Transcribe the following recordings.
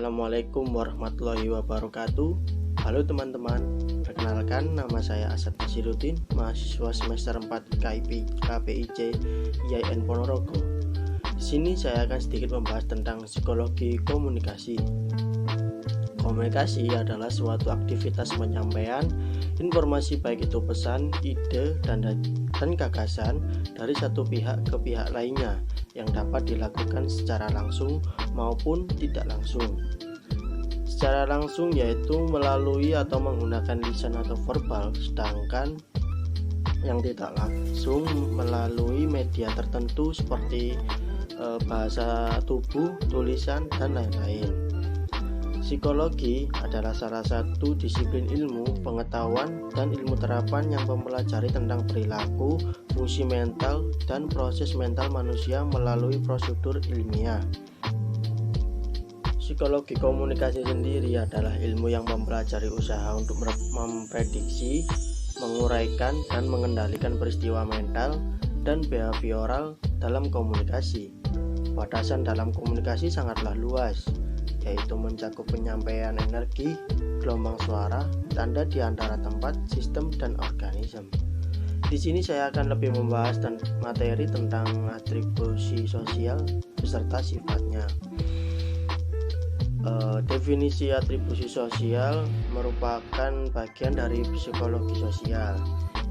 Assalamualaikum warahmatullahi wabarakatuh. Halo teman-teman, perkenalkan nama saya Asad Nasirudin, mahasiswa semester 4 KPIC IAIN Ponorogo. Di sini saya akan sedikit membahas tentang psikologi komunikasi. Komunikasi adalah suatu aktivitas penyampaian informasi, baik itu pesan, ide, dan gagasan dari satu pihak ke pihak lainnya yang dapat dilakukan secara langsung maupun tidak langsung. Secara langsung yaitu melalui atau menggunakan lisan atau verbal, sedangkan yang tidak langsung melalui media tertentu seperti bahasa tubuh, tulisan, dan lain-lain. Psikologi adalah salah satu disiplin ilmu pengetahuan dan ilmu terapan yang mempelajari tentang perilaku, fungsi mental, dan proses mental manusia melalui prosedur ilmiah. Psikologi komunikasi sendiri adalah ilmu yang mempelajari usaha untuk memprediksi, menguraikan, dan mengendalikan peristiwa mental dan behavioral dalam komunikasi. Batasan dalam komunikasi sangatlah luas, yaitu mencakup penyampaian energi, gelombang suara, tanda di antara tempat, sistem, dan organisme. Di sini saya akan lebih membahas materi tentang atribusi sosial beserta sifatnya. Definisi atribusi sosial merupakan bagian dari psikologi sosial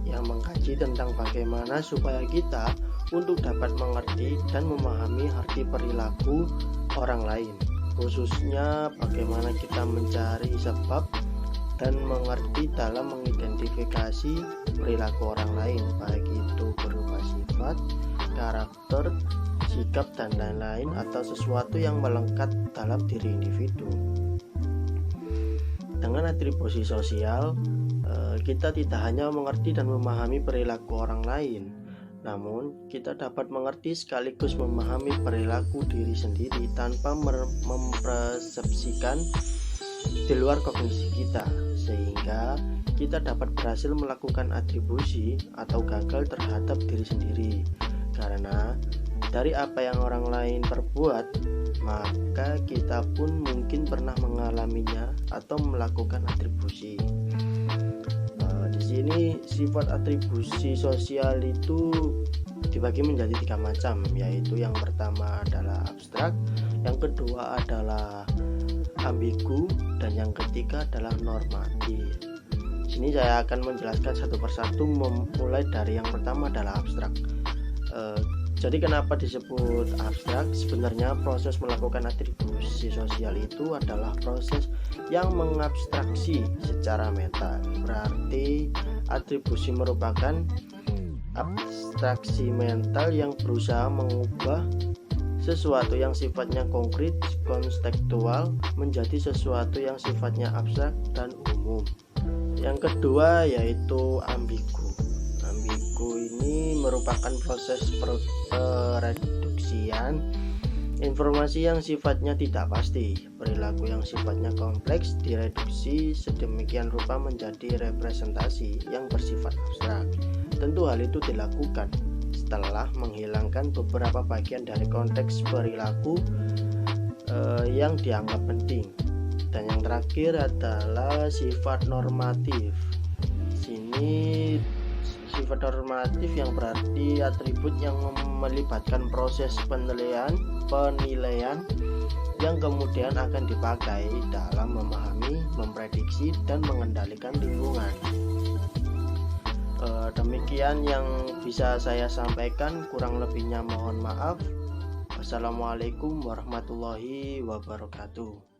yang mengkaji tentang bagaimana supaya kita untuk dapat mengerti dan memahami arti perilaku orang lain, khususnya bagaimana kita mencari sebab dan mengerti dalam mengidentifikasi perilaku orang lain, baik itu berupa sifat, karakter, sikap, dan lain-lain, atau sesuatu yang melekat dalam diri individu. Dengan atribusi sosial, kita tidak hanya mengerti dan memahami perilaku orang lain, namun kita dapat mengerti sekaligus memahami perilaku diri sendiri tanpa mempersepsikan di luar kognisi kita, sehingga kita dapat berhasil melakukan atribusi atau gagal terhadap diri sendiri. Karena dari apa yang orang lain perbuat, maka kita pun mungkin pernah mengalaminya atau melakukan atribusi. Di sini sifat atribusi sosial itu dibagi menjadi 3 macam, yaitu yang pertama adalah abstrak, yang kedua adalah ambigu, dan yang ketiga adalah normatif. Di sini saya akan menjelaskan satu persatu, mulai dari yang pertama adalah abstrak. Jadi kenapa disebut abstrak? Sebenarnya proses melakukan atribusi sosial itu adalah proses yang mengabstraksi secara meta. Berarti atribusi merupakan abstraksi mental yang berusaha mengubah sesuatu yang sifatnya konkret, konstekstual, menjadi sesuatu yang sifatnya abstrak dan umum. Yang kedua yaitu ambigu. Ambigu ini merupakan proses pereduksian informasi yang sifatnya tidak pasti. Perilaku yang sifatnya kompleks direduksi sedemikian rupa menjadi representasi yang bersifat abstrak. Tentu hal itu dilakukan setelah menghilangkan beberapa bagian dari konteks perilaku yang dianggap penting. Dan yang terakhir adalah sifat normatif. Sini sifat normatif yang berarti atribut yang melibatkan proses penilaian yang kemudian akan dipakai dalam memahami, memprediksi, dan mengendalikan lingkungan. Demikian yang bisa saya sampaikan, kurang lebihnya mohon maaf. Wassalamualaikum warahmatullahi wabarakatuh.